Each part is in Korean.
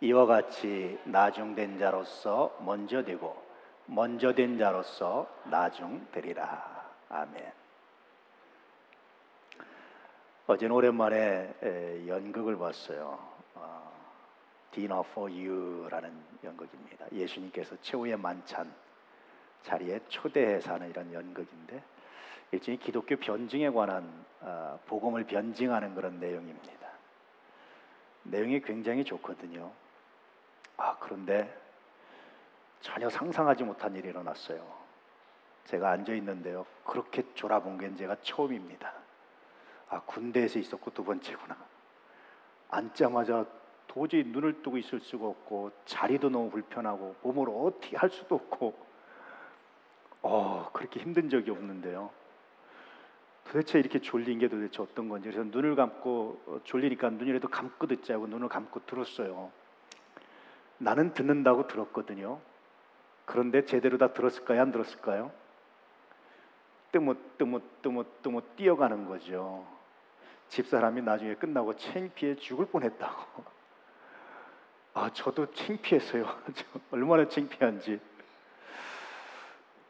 이와 같이 나중된 자로서 먼저 되고 먼저 된 자로서 나중되리라. 아멘. 어제는 오랜만에 연극을 봤어요. Dinner for You라는 연극입니다. 예수님께서 최후의 만찬 자리에 초대해서 하는 이런 연극인데, 일종의 기독교 변증에 관한 복음을 변증하는 그런 내용입니다. 내용이 굉장히 좋거든요. 그런데 전혀 상상하지 못한 일이 일어났어요. 제가 앉아 있는데요, 그렇게 졸아본 게 제가 처음입니다. 군대에서 있었고 두 번째구나. 앉자마자 도저히 눈을 뜨고 있을 수가 없고, 자리도 너무 불편하고 몸을 어떻게 할 수도 없고, 그렇게 힘든 적이 없는데요, 도대체 이렇게 졸린 게 도대체 어떤 건지. 그래서 눈을 감고, 졸리니까 눈이라도 감고 듣자 하고 눈을 감고 들었어요. 나는 듣는다고 들었거든요. 그런데 제대로 다 들었을까요, 안 들었을까요? 뜨뭇 뛰어가는 거죠. 집사람이 나중에 끝나고 창피해 죽을 뻔했다고. 저도 창피했어요. 얼마나 창피한지.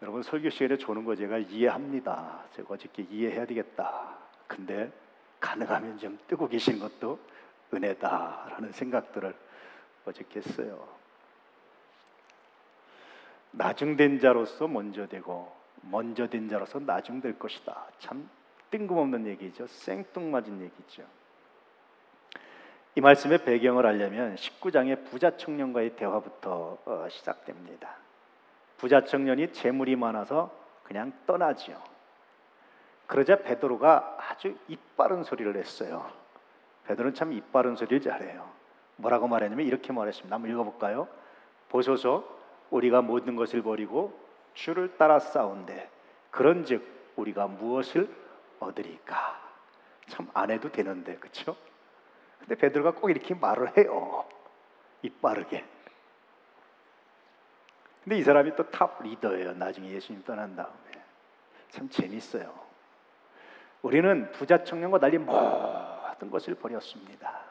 여러분, 설교 시간에 조는 거 제가 이해합니다. 제가 어저께 이해해야 되겠다. 근데 가능하면 좀 뜨고 계시는 것도 은혜다라는 생각들을 어저께 했어요. 나중된 자로서 먼저 되고 먼저 된 자로서 나중될 것이다. 참 뜬금없는 얘기죠. 생뚱맞은 얘기죠. 이 말씀의 배경을 알려면 19장의 부자 청년과의 대화부터 시작됩니다. 부자 청년이 재물이 많아서 그냥 떠나지요. 그러자 베드로가 아주 이빠른 소리를 했어요. 베드로는 참 이빠른 소리를 잘해요. 뭐라고 말했냐면 이렇게 말했습니다. 한번 읽어볼까요? 보소서, 우리가 모든 것을 버리고 주를 따라 싸운대 그런즉 우리가 무엇을 얻으리까? 참 안 해도 되는데, 그렇죠? 근데 베드로가 꼭 이렇게 말을 해요. 이빠르게. 근데 이 사람이 또 탑 리더예요. 나중에 예수님 떠난 다음에. 참 재밌어요. 우리는 부자 청년과 달리 모든 것을 버렸습니다.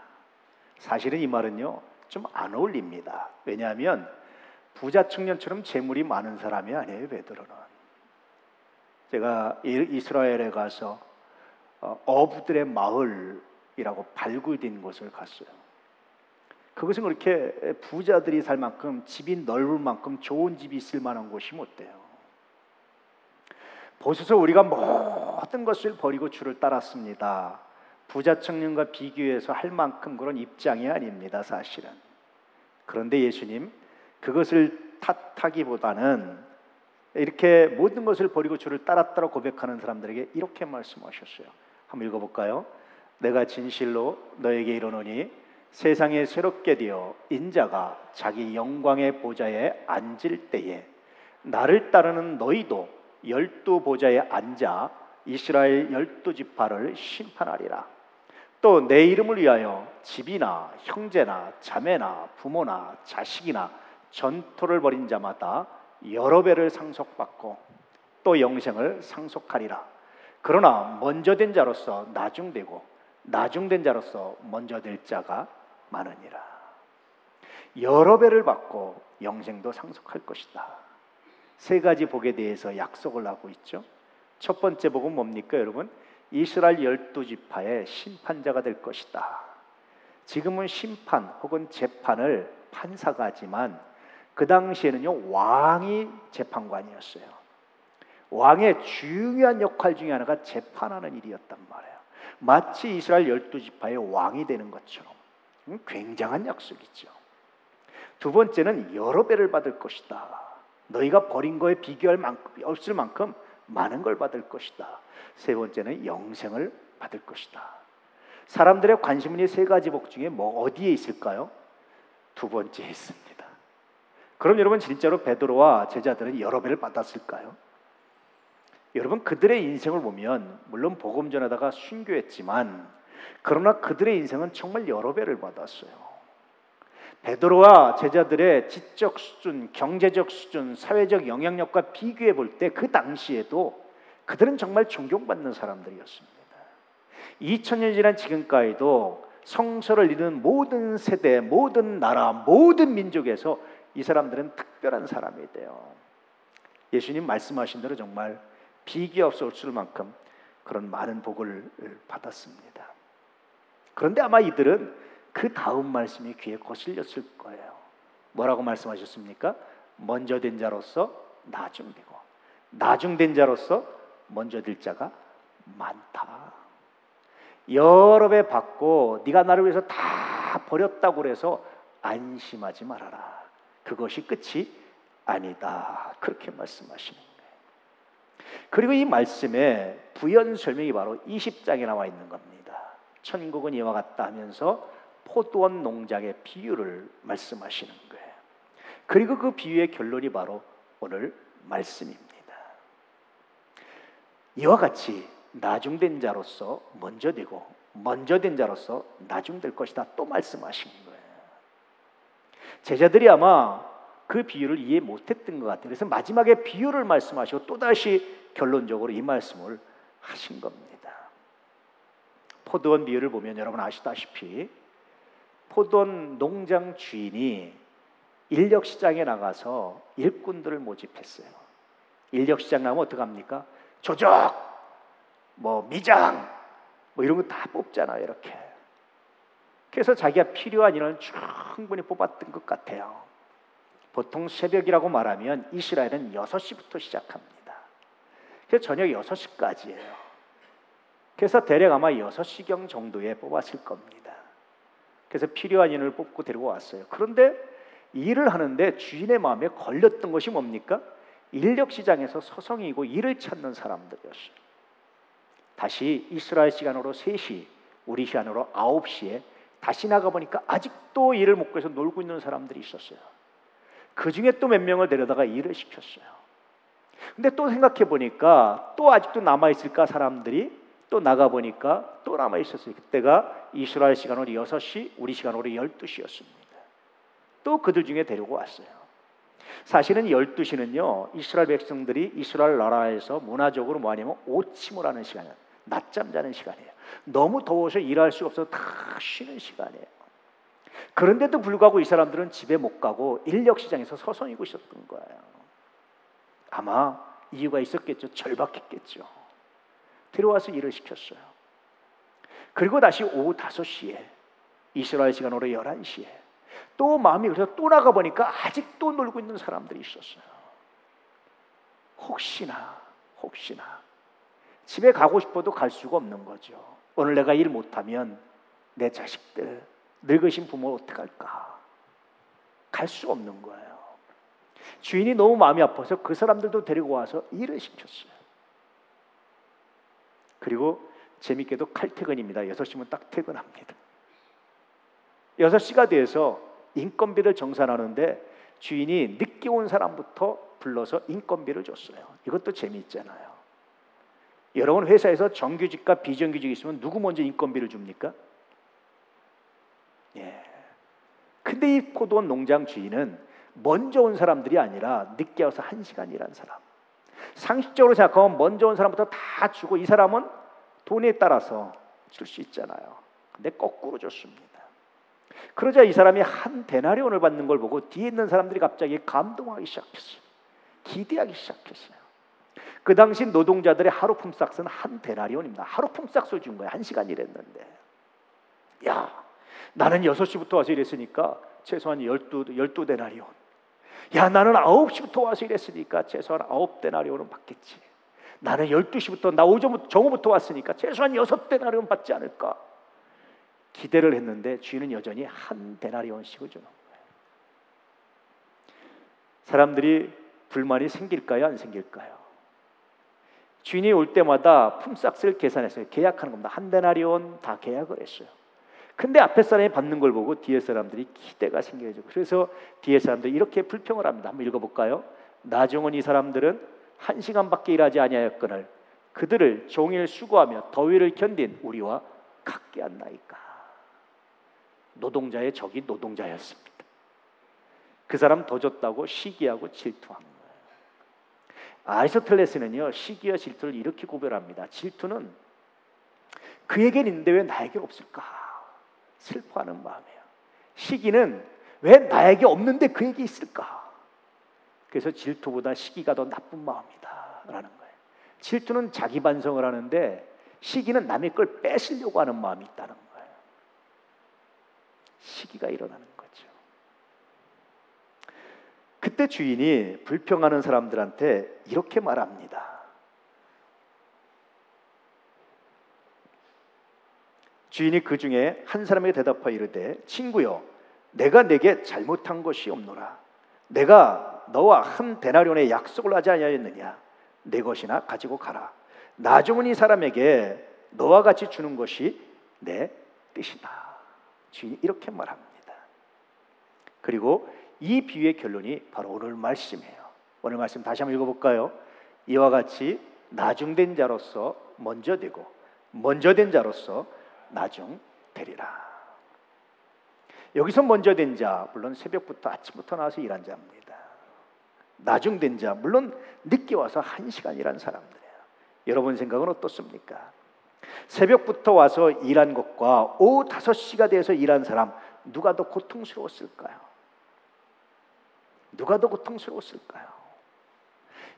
사실은 이 말은요, 좀 안 어울립니다. 왜냐하면 부자 청년처럼 재물이 많은 사람이 아니에요, 베드로는. 제가 이스라엘에 가서 어부들의 마을이라고 발굴된 곳을 갔어요. 그것은 그렇게 부자들이 살 만큼, 집이 넓을 만큼 좋은 집이 있을 만한 곳이 못 돼요. 보소서, 우리가 모든 것을 버리고 주를 따랐습니다. 부자 청년과 비교해서 할 만큼 그런 입장이 아닙니다, 사실은. 그런데 예수님, 그것을 탓하기보다는 이렇게 모든 것을 버리고 주를 따랐다고 고백하는 사람들에게 이렇게 말씀하셨어요. 한번 읽어볼까요? 내가 진실로 너에게 이르노니 세상에 새롭게 되어 인자가 자기 영광의 보좌에 앉을 때에 나를 따르는 너희도 12 보좌에 앉아 이스라엘 12지파를 심판하리라. 또 내 이름을 위하여 집이나 형제나 자매나 부모나 자식이나 전토를 벌인 자마다 여러 배를 상속받고 또 영생을 상속하리라. 그러나 먼저 된 자로서 나중되고 나중된 자로서 먼저 될 자가 많으니라. 여러 배를 받고 영생도 상속할 것이다. 세 가지 복에 대해서 약속을 하고 있죠. 첫 번째 복은 뭡니까, 여러분? 이스라엘 12지파의 심판자가 될 것이다. 지금은 심판 혹은 재판을 판사가 하지만 그 당시에는요, 왕이 재판관이었어요. 왕의 중요한 역할 중에 하나가 재판하는 일이었단 말이에요. 마치 이스라엘 12지파의 왕이 되는 것처럼. 굉장한 약속이죠. 두 번째는 여러 배를 받을 것이다. 너희가 버린 거에 비교할 만큼, 없을 만큼 많은 걸 받을 것이다. 세 번째는 영생을 받을 것이다. 사람들의 관심은 이 세 가지 복 중에 어디에 있을까요? 두 번째에 있습니다. 그럼 여러분, 진짜로 베드로와 제자들은 여러 배를 받았을까요? 여러분, 그들의 인생을 보면 물론 복음 전하다가 순교했지만 그러나 그들의 인생은 정말 여러 배를 받았어요. 베드로와 제자들의 지적 수준, 경제적 수준, 사회적 영향력과 비교해 볼 때 그 당시에도 그들은 정말 존경받는 사람들이었습니다. 2000년 지난 지금까지도 성서를 읽는 모든 세대, 모든 나라, 모든 민족에서 이 사람들은 특별한 사람이 돼요. 예수님 말씀하신 대로 정말 비교 없을 만큼 그런 많은 복을 받았습니다. 그런데 아마 이들은 그 다음 말씀이 귀에 거슬렸을 거예요. 뭐라고 말씀하셨습니까? 먼저 된 자로서 나중되고 나중된 자로서 먼저 될 자가 많다. 여러 배 받고 네가 나를 위해서 다 버렸다고 그래서 안심하지 말아라. 그것이 끝이 아니다. 그렇게 말씀하시는 거예요. 그리고 이 말씀에 부연 설명이 바로 20장에 나와 있는 겁니다. 천국은 이와 같다 하면서 포도원 농장의 비유를 말씀하시는 거예요. 그리고 그 비유의 결론이 바로 오늘 말씀입니다. 이와 같이 나중된 자로서 먼저 되고 먼저 된 자로서 나중될 것이다 또 말씀하신 거예요. 제자들이 아마 그 비유를 이해 못했던 것 같아요. 그래서 마지막에 비유를 말씀하시고 또다시 결론적으로 이 말씀을 하신 겁니다. 포도원 비유를 보면 여러분 아시다시피 포도원 농장 주인이 인력시장에 나가서 일꾼들을 모집했어요. 인력시장 나가면 어떡합니까? 조적, 미장, 이런 거 다 뽑잖아요. 이렇게. 그래서 자기가 필요한 인원을 충분히 뽑았던 것 같아요. 보통 새벽이라고 말하면 이스라엘은 6시부터 시작합니다. 그래서 저녁 6시까지예요. 그래서 대략 아마 6시경 정도에 뽑았을 겁니다. 그래서 필요한 인원을 뽑고 데리고 왔어요. 그런데 일을 하는데 주인의 마음에 걸렸던 것이 뭡니까? 인력시장에서 서성이고 일을 찾는 사람들이었어요. 다시 이스라엘 시간으로 3시, 우리 시간으로 9시에 다시 나가보니까 아직도 일을 못 구해서 놀고 있는 사람들이 있었어요. 그 중에 또 몇 명을 데려다가 일을 시켰어요. 근데 또 생각해보니까 또 아직도 남아있을까 사람들이 또 나가보니까 또 남아있었어요. 그때가 이스라엘 시간으로 6시, 우리 시간으로 12시였습니다. 또 그들 중에 데리고 왔어요. 사실은 12시는요 이스라엘 백성들이 이스라엘 나라에서 문화적으로 뭐하냐면 오침을 하는 시간이에요. 낮잠 자는 시간이에요. 너무 더워서 일할 수가 없어서 다 쉬는 시간이에요. 그런데도 불구하고 이 사람들은 집에 못 가고 인력시장에서 서성이고 있었던 거예요. 아마 이유가 있었겠죠. 절박했겠죠. 들어와서 일을 시켰어요. 그리고 다시 오후 5시에 이스라엘 시간으로 11시에 또 마음이 그래서 또 나가보니까 아직도 놀고 있는 사람들이 있었어요. 혹시나 집에 가고 싶어도 갈 수가 없는 거죠. 오늘 내가 일 못하면 내 자식들, 늙으신 부모 어떡할까? 갈 수 없는 거예요. 주인이 너무 마음이 아파서 그 사람들도 데리고 와서 일을 시켰어요. 그리고 재밌게도 칼퇴근입니다. 6시면 딱 퇴근합니다. 6시가 돼서 인건비를 정산하는데 주인이 늦게 온 사람부터 불러서 인건비를 줬어요. 이것도 재미있잖아요. 여러분 회사에서 정규직과 비정규직이 있으면 누구 먼저 인건비를 줍니까? 예. 근데 이 포도원 농장 주인은 먼저 온 사람들이 아니라 늦게 와서 1시간 일한 사람. 상식적으로 생각하면 먼저 온 사람부터 다 주고 이 사람은 돈에 따라서 줄 수 있잖아요. 근데 거꾸로 줬습니다. 그러자 이 사람이 한 데나리온을 받는 걸 보고 뒤에 있는 사람들이 갑자기 감동하기 시작했어요. 기대하기 시작했어요. 그 당시 노동자들의 하루 품삯은 한 데나리온입니다. 하루 품삯을 준 거예요. 1시간 일했는데. 야, 나는 6시부터 와서 일했으니까 최소한 12데나리온. 야, 나는 9시부터 와서 일했으니까 최소한 9데나리온은 받겠지. 나는 12시부터 나 정오부터 왔으니까 최소한 6데나리온 받지 않을까. 기대를 했는데 주인은 여전히 한 데나리온씩을 주는 거예요. 사람들이 불만이 생길까요? 안 생길까요? 주인이 올 때마다 품삯을 계산했어요. 계약하는 겁니다. 한 데나리온 다 계약을 했어요. 근데 앞에 사람이 받는 걸 보고 뒤에 사람들이 기대가 생겨요. 그래서 뒤에 사람들이 이렇게 불평을 합니다. 한번 읽어볼까요? 나중은 이 사람들은 1시간밖에 일하지 아니하였거늘 그들을 종일 수고하며 더위를 견딘 우리와 같게 한나이까. 노동자의 적이 노동자였습니다. 그 사람 더 줬다고 시기하고 질투한 거예요. 아리스토텔레스는요 시기와 질투를 이렇게 구별합니다. 질투는 그에겐 있는데 왜 나에게 없을까? 슬퍼하는 마음이에요. 시기는 왜 나에게 없는데 그에게 있을까? 그래서 질투보다 시기가 더 나쁜 마음이다 라는 거예요. 질투는 자기 반성을 하는데 시기는 남의 걸 뺏으려고 하는 마음이 있다는 거예요. 시기가 일어나는 거죠. 그때 주인이 불평하는 사람들한테 이렇게 말합니다. 주인이 그 중에 한 사람에게 대답하여 이르되 친구여 내가 내게 잘못한 것이 없노라. 내가 너와 한 데나리온의 약속을 하지 아니하였느냐. 내 것이나 가지고 가라. 나중은 이 사람에게 너와 같이 주는 것이 내 뜻이다. 주인이 이렇게 말합니다. 그리고 이 비유의 결론이 바로 오늘 말씀이에요. 오늘 말씀 다시 한번 읽어볼까요? 이와 같이 나중된 자로서 먼저 되고 먼저 된 자로서 나중 되리라. 여기서 먼저 된 자, 물론 새벽부터 아침부터 나와서 일한 자입니다. 나중된 자, 물론 늦게 와서 1시간 일한 사람들이에요. 여러분 생각은 어떻습니까? 새벽부터 와서 일한 것과 오후 5시가 돼서 일한 사람, 누가 더 고통스러웠을까요? 누가 더 고통스러웠을까요?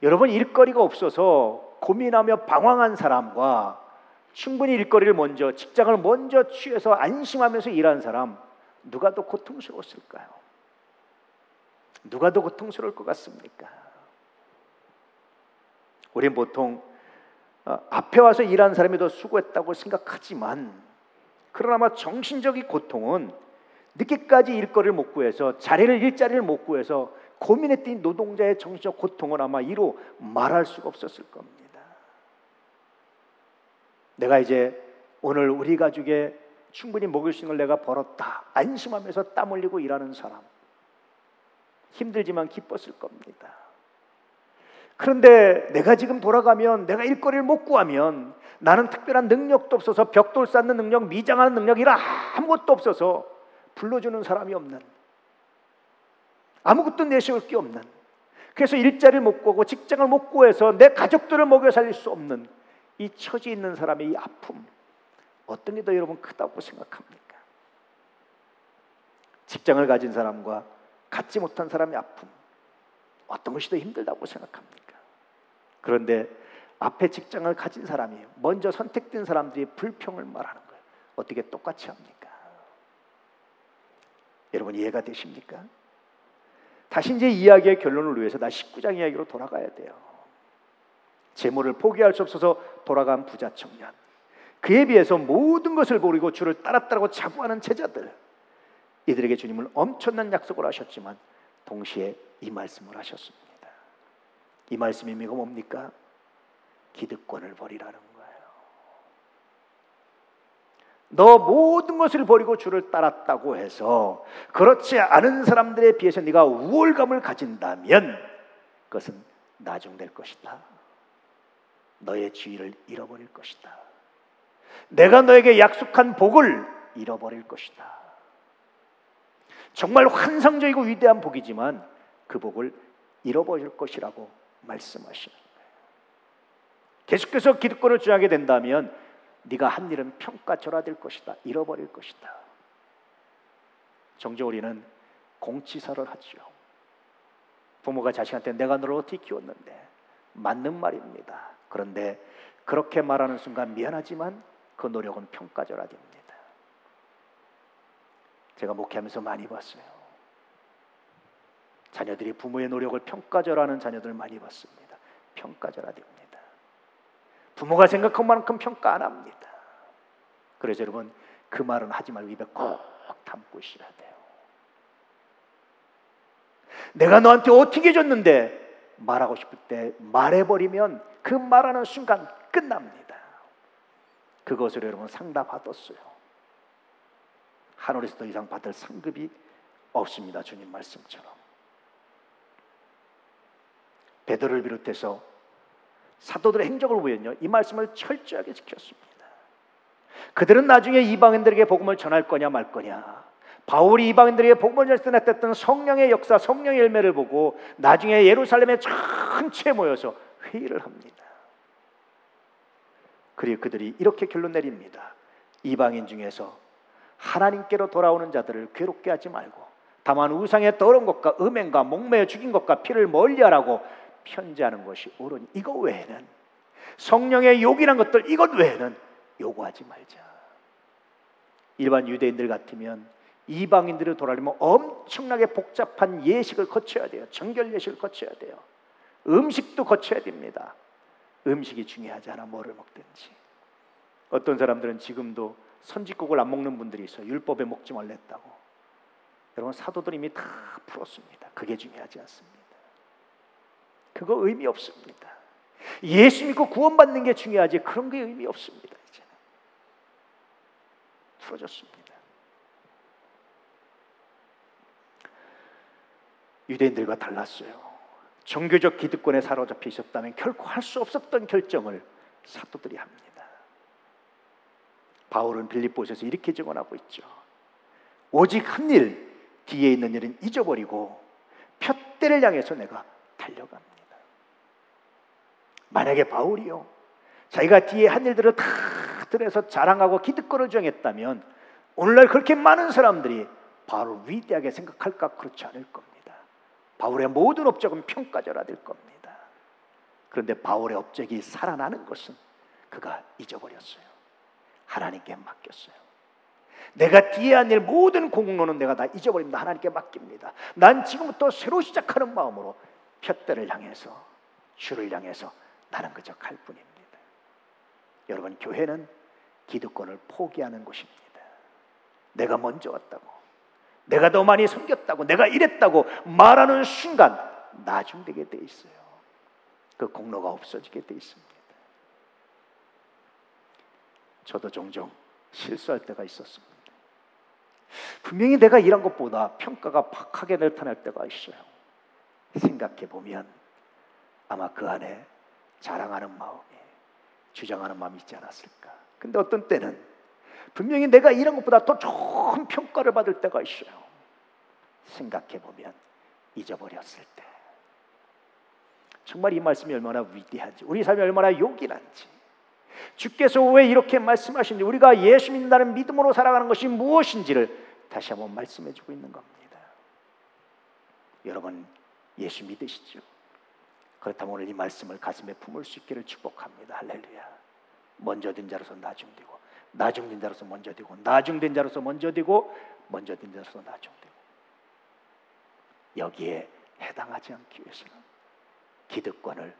여러분, 일거리가 없어서 고민하며 방황한 사람과 충분히 일거리를 먼저, 직장을 먼저 취해서 안심하면서 일한 사람, 누가 더 고통스러웠을까요? 누가 더 고통스러울 것 같습니까? 우리는 보통 앞에 와서 일한 사람이 더 수고했다고 생각하지만, 그러나 정신적인 고통은 늦게까지 일거리를 못 구해서, 일자리를 못 구해서 고민했던 노동자의 정신적 고통은 아마 이로 말할 수가 없었을 겁니다. 내가 이제 오늘 우리 가족에 충분히 먹을 수 있는 걸 내가 벌었다, 안심하면서 땀 흘리고 일하는 사람, 힘들지만 기뻤을 겁니다. 그런데 내가 지금 돌아가면, 내가 일거리를 못 구하면, 나는 특별한 능력도 없어서, 벽돌 쌓는 능력, 미장하는 능력, 이런 아무것도 없어서 불러주는 사람이 없는, 아무것도 내세울 게 없는, 그래서 일자리를 못 구하고 직장을 못 구해서 내 가족들을 먹여 살릴 수 없는 이 처지에 있는 사람의 이 아픔, 어떤 게 더 여러분 크다고 생각합니까? 직장을 가진 사람과 갖지 못한 사람의 아픔, 어떤 것이 더 힘들다고 생각합니까? 그런데 앞에 직장을 가진 사람이, 먼저 선택된 사람들이 불평을 말하는 거예요. 어떻게 똑같이 합니까? 여러분 이해가 되십니까? 다시 이제 이야기의 결론을 위해서 나 19장 이야기로 돌아가야 돼요. 재물을 포기할 수 없어서 돌아간 부자 청년, 그에 비해서 모든 것을 버리고 주를 따랐다고 자부하는 제자들, 이들에게 주님은 엄청난 약속을 하셨지만 동시에 이 말씀을 하셨습니다. 이 말씀의 의미가 뭡니까? 기득권을 버리라는 거예요. 너 모든 것을 버리고 주를 따랐다고 해서 그렇지 않은 사람들에 비해서 네가 우월감을 가진다면 그것은 나중될 것이다. 너의 지위를 잃어버릴 것이다. 내가 너에게 약속한 복을 잃어버릴 것이다. 정말 환상적이고 위대한 복이지만 그 복을 잃어버릴 것이라고 말씀하시는 거예요. 계속해서 기득권을 주장하게 된다면 네가 한 일은 평가절하될 것이다. 잃어버릴 것이다. 정작 우리는 공치사를 하죠. 부모가 자식한테 내가 너를 어떻게 키웠는데, 맞는 말입니다. 그런데 그렇게 말하는 순간 미안하지만 그 노력은 평가절하됩니다. 제가 목회하면서 많이 봤어요. 자녀들이 부모의 노력을 평가절하는 자녀들 많이 봤습니다. 평가절하됩니다. 부모가 생각한 만큼 평가 안 합니다. 그래서 여러분 그 말은 하지 말고 입에 꼭 담고 있어야 돼요. 내가 너한테 어떻게 해줬는데 말하고 싶을 때 말해버리면 그 말하는 순간 끝납니다. 그것으로 여러분 상담받았어요. 하늘에서 더 이상 받을 상급이 없습니다. 주님 말씀처럼. 베드로를 비롯해서 사도들의 행적을 보면요, 이 말씀을 철저하게 지켰습니다. 그들은 나중에 이방인들에게 복음을 전할 거냐 말 거냐, 바울이 이방인들에게 복음을 전할 때 나타났던 성령의 역사, 성령의 열매를 보고 나중에 예루살렘에 전체에 모여서 회의를 합니다. 그리고 그들이 이렇게 결론 내립니다. 이방인 중에서 하나님께로 돌아오는 자들을 괴롭게 하지 말고 다만 우상의 더러운 것과 음행과 목매어 죽인 것과 피를 멀리하라고 편지하는 것이 옳으니 이거 외에는, 성령의 욕이란 것들 이것 외에는 요구하지 말자. 일반 유대인들 같으면 이방인들을 돌아오려면 엄청나게 복잡한 예식을 거쳐야 돼요. 정결 예식을 거쳐야 돼요. 음식도 거쳐야 됩니다. 음식이 중요하지 않아 뭐를 먹든지. 어떤 사람들은 지금도 선지국을 안 먹는 분들이 있어요. 율법에 먹지 말랬다고. 여러분, 사도들 이미 다 풀었습니다. 그게 중요하지 않습니다. 그거 의미 없습니다. 예수 믿고 구원받는 게 중요하지 그런 게 의미 없습니다. 이제는 풀어졌습니다. 유대인들과 달랐어요. 종교적 기득권에 사로잡혀 있었다면 결코 할 수 없었던 결정을 사도들이 합니다. 바울은 빌립보서에서 이렇게 증언하고 있죠. 오직 한 일, 뒤에 있는 일은 잊어버리고 푯대를 향해서 내가 달려갑니다. 만약에 바울이요, 자기가 뒤에 한 일들을 다 들어서 자랑하고 기득권을 정했다면 오늘날 그렇게 많은 사람들이 바울을 위대하게 생각할까? 그렇지 않을 겁니다. 바울의 모든 업적은 평가절하될 겁니다. 그런데 바울의 업적이 살아나는 것은 그가 잊어버렸어요. 하나님께 맡겼어요. 내가 뒤에 한 일 모든 공로는 내가 다 잊어버립니다. 하나님께 맡깁니다. 난 지금부터 새로 시작하는 마음으로 푯대를 향해서, 주를 향해서 나는 그저 갈 뿐입니다. 여러분, 교회는 기득권을 포기하는 곳입니다. 내가 먼저 왔다고, 내가 더 많이 섬겼다고, 내가 이랬다고 말하는 순간 나중되게 돼 있어요. 그 공로가 없어지게 돼 있습니다. 저도 종종 실수할 때가 있었습니다. 분명히 내가 일한 것보다 평가가 박하게 나타날 때가 있어요. 생각해 보면 아마 그 안에 자랑하는 마음이, 주장하는 마음이 있지 않았을까. 근데 어떤 때는 분명히 내가 일한 것보다 더 좋은 평가를 받을 때가 있어요. 생각해 보면 잊어버렸을 때. 정말 이 말씀이 얼마나 위대한지, 우리 삶이 얼마나 요긴한지, 주께서 왜 이렇게 말씀하시는지, 우리가 예수 믿는다는 믿음으로 살아가는 것이 무엇인지를 다시 한번 말씀해 주고 있는 겁니다. 여러분, 예수 믿으시죠? 그렇다면 오늘 이 말씀을 가슴에 품을 수 있기를 축복합니다. 할렐루야. 먼저 된 자로서 나중되고, 나중된 자로서 먼저 되고, 나중된 자로서 먼저 되고, 먼저 된 자로서 나중되고. 여기에 해당하지 않기 위해서는 기득권을,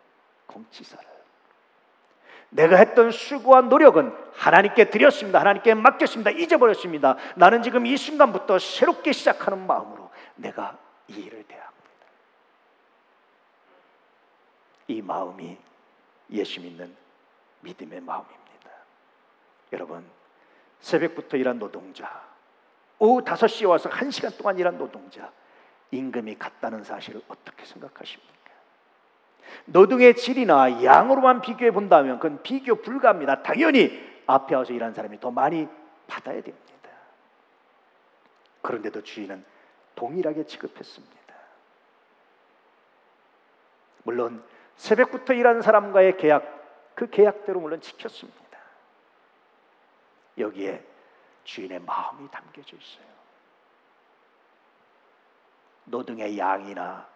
공치사를, 내가 했던 수고와 노력은 하나님께 드렸습니다. 하나님께 맡겼습니다. 잊어버렸습니다. 나는 지금 이 순간부터 새롭게 시작하는 마음으로 내가 이 일을 대합니다. 이 마음이 예수 믿는 믿음의 마음입니다. 여러분, 새벽부터 일한 노동자, 오후 5시에 와서 1시간 동안 일한 노동자, 임금이 같다는 사실을 어떻게 생각하십니까? 노동의 질이나 양으로만 비교해 본다면 그건 비교 불가합니다. 당연히 앞에 와서 일하는 사람이 더 많이 받아야 됩니다. 그런데도 주인은 동일하게 취급했습니다. 물론 새벽부터 일하는 사람과의 계약, 그 계약대로 물론 지켰습니다. 여기에 주인의 마음이 담겨져 있어요. 노동의 양이나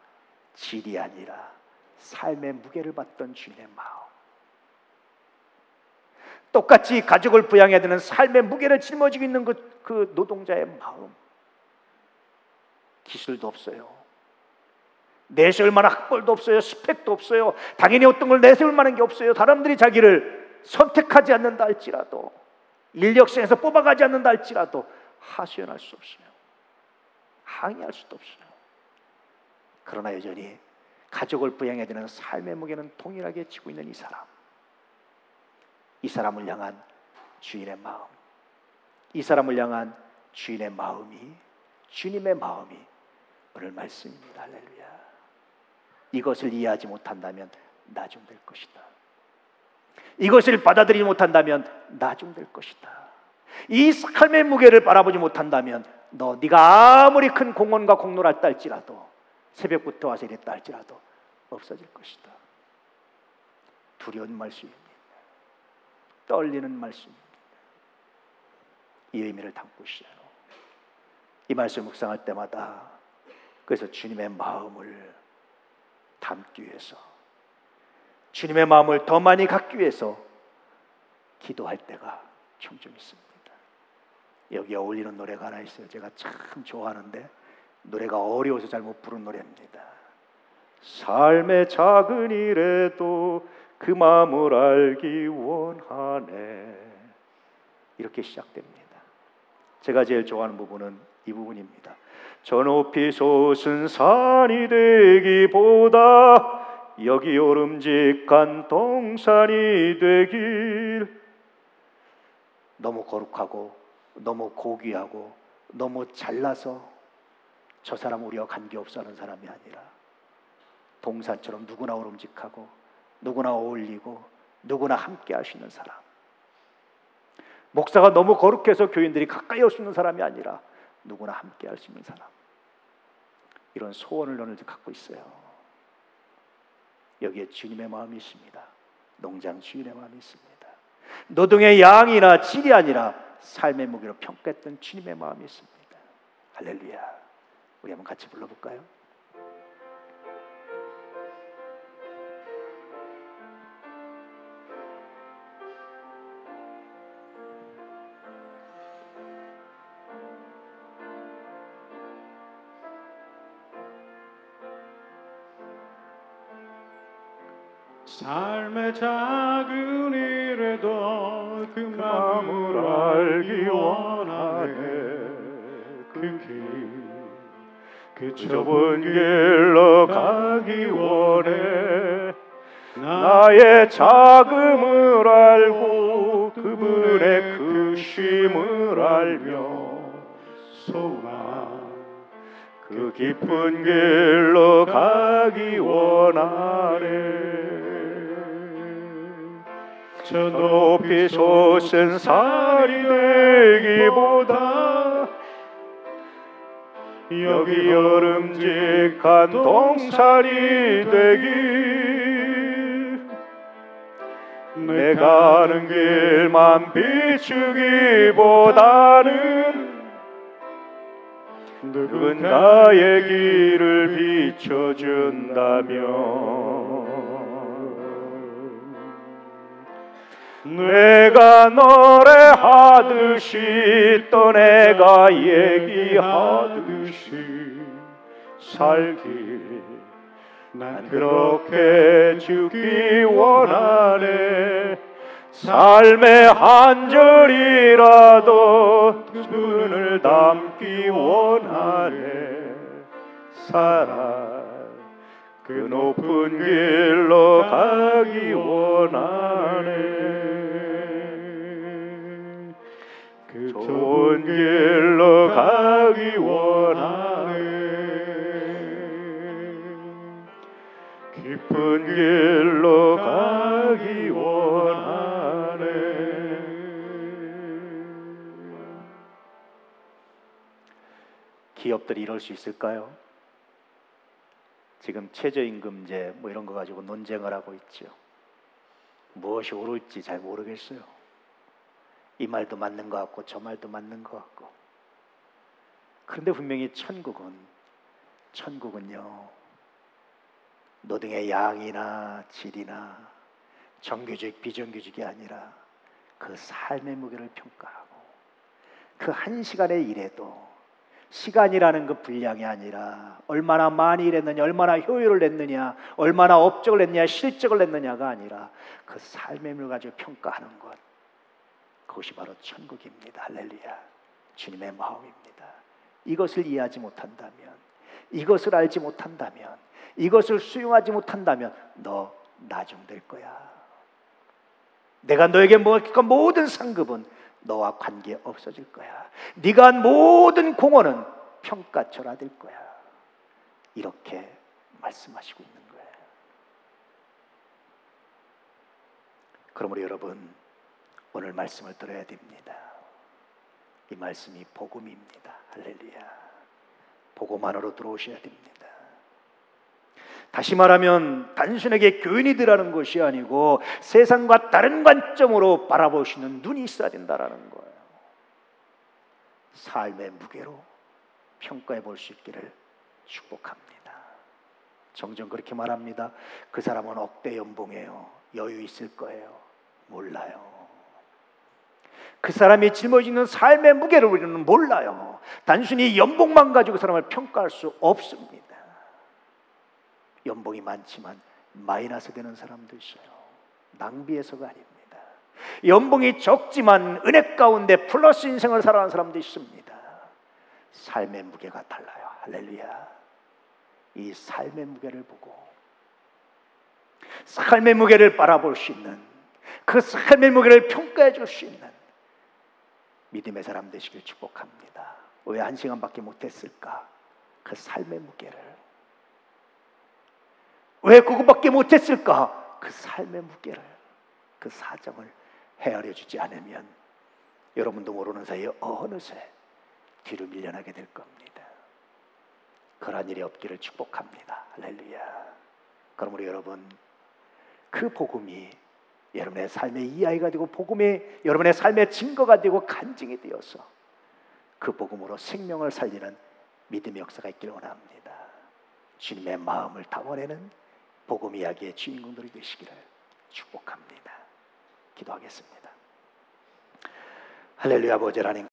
질이 아니라 삶의 무게를 받던 주인의 마음, 똑같이 가족을 부양해야 되는 삶의 무게를 짊어지고 있는 그 노동자의 마음, 기술도 없어요. 내세울 만한 학벌도 없어요. 스펙도 없어요. 당연히 어떤 걸 내세울 만한 게 없어요. 사람들이 자기를 선택하지 않는다 할지라도, 인력시에서 뽑아가지 않는다 할지라도 하소연할 수 없어요. 항의할 수도 없어요. 그러나 여전히 가족을 부양해야 되는 삶의 무게는 동일하게 지고 있는 이 사람, 이 사람을 향한 주인의 마음, 이 사람을 향한 주인의 마음이, 주님의 마음이 오늘 말씀입니다. 할렐루야. 이것을 이해하지 못한다면 나중될 것이다. 이것을 받아들이지 못한다면 나중될 것이다. 이 삶의 무게를 바라보지 못한다면 네가 아무리 큰 공헌과 공로를 했다 할지라도, 새벽부터 와서 이랬다 할지라도 없어질 것이다. 두려운 말씀입니다. 떨리는 말씀입니다. 이 의미를 담고 있어요. 이 말씀 묵상할 때마다 그래서 주님의 마음을 담기 위해서, 주님의 마음을 더 많이 갖기 위해서 기도할 때가 종종 있습니다. 여기에 어울리는 노래가 하나 있어요. 제가 참 좋아하는데 노래가 어려워서 잘 못 부른 노래입니다. 삶의 작은 일에도 그 마음을 알기 원하네. 이렇게 시작됩니다. 제가 제일 좋아하는 부분은 이 부분입니다. 저 높이 솟은 산이 되기보다 여기 오름직한 동산이 되길. 너무 거룩하고 너무 고귀하고 너무 잘나서 저 사람 우리와 관계없어 하는 사람이 아니라 동산처럼 누구나 오름직하고 누구나 어울리고 누구나 함께 할 수 있는 사람. 목사가 너무 거룩해서 교인들이 가까이 올 수 있는 사람이 아니라 누구나 함께 할 수 있는 사람. 이런 소원을 오늘도 갖고 있어요. 여기에 주님의 마음이 있습니다. 농장 주인의 마음이 있습니다. 노동의 양이나 질이 아니라 삶의 무게로 평가했던 주님의 마음이 있습니다. 할렐루야. 우리 한번 같이 불러볼까요? 삶의 작은 일에도 그 마음을 알기 원하네. 그 좁은 길로 가기 원해. 나의 작음을 알고 그분의 크심을 알며 소망 그 깊은 길로 가기 원하네. 저 높이 솟은 산이 되기보다 여기 여름직한 동산이 되길. 내가 가는 길만 비추기보다는 누군가의 길을 비춰준다면 내가 노래하듯이 또 내가 얘기하듯이 살기 난 그렇게 죽기 원하네. 삶의 한 절이라도 그분을 담기 원하네. 사랑 그 높은 길로 가기 원하네. 그 좋은 길로 가기 원하네. 깊은 길로 가기 원하네. 기업들이 이럴 수 있을까요? 지금 최저임금제 뭐 이런 거 가지고 논쟁을 하고 있죠. 무엇이 옳을지 잘 모르겠어요. 이 말도 맞는 것 같고 저 말도 맞는 것 같고. 그런데 분명히 천국은요 노동의 양이나 질이나 정규직 비정규직이 아니라 그 삶의 무게를 평가하고 그 한 시간의 일에도 시간이라는 그 분량이 아니라 얼마나 많이 일했느냐, 얼마나 효율을 냈느냐, 얼마나 업적을 냈느냐, 실적을 냈느냐가 아니라 그 삶의 무게를 가지고 평가하는 것, 그것이 바로 천국입니다. 할렐루야. 주님의 마음입니다. 이것을 이해하지 못한다면, 이것을 알지 못한다면, 이것을 수용하지 못한다면 너 나중될 거야. 내가 너에게 먹을 모든 상급은 너와 관계 없어질 거야. 네가 한 모든 공헌은 평가절하될 거야. 이렇게 말씀하시고 있는 거예요. 그러므로 여러분 오늘 말씀을 들어야 됩니다. 이 말씀이 복음입니다. 할렐루야. 복음 안으로 들어오셔야 됩니다. 다시 말하면 단순하게 교인이 되라는 것이 아니고 세상과 다른 관점으로 바라보시는 눈이 있어야 된다는 거예요. 삶의 무게로 평가해 볼 수 있기를 축복합니다. 종종 그렇게 말합니다. 그 사람은 억대 연봉이에요. 여유 있을 거예요. 몰라요. 그 사람이 짊어지는 삶의 무게를 우리는 몰라요. 단순히 연봉만 가지고 그 사람을 평가할 수 없습니다. 연봉이 많지만 마이너스 되는 사람도 있어요. 낭비해서가 아닙니다. 연봉이 적지만 은혜 가운데 플러스 인생을 살아가는 사람도 있습니다. 삶의 무게가 달라요. 할렐루야. 이 삶의 무게를 보고 삶의 무게를 바라볼 수 있는, 그 삶의 무게를 평가해 줄 수 있는 믿음의 사람 되시길 축복합니다. 왜 1시간밖에 못했을까? 그 삶의 무게를. 왜 그것밖에 못했을까? 그 삶의 무게를, 그 사정을 헤아려 주지 않으면 여러분도 모르는 사이에 어느새 뒤로 밀려나게 될 겁니다. 그러한 일이 없기를 축복합니다. 할렐루야. 그러므로 여러분, 그 복음이 여러분의 삶의 이야기가 되고 복음이 여러분의 삶의 증거가 되고 간증이 되어서 그 복음으로 생명을 살리는 믿음의 역사가 있기를 원합니다. 주님의 마음을 담아내는 복음 이야기의 주인공들이 되시기를 축복합니다. 기도하겠습니다. 할렐루야. 아버지 하나님,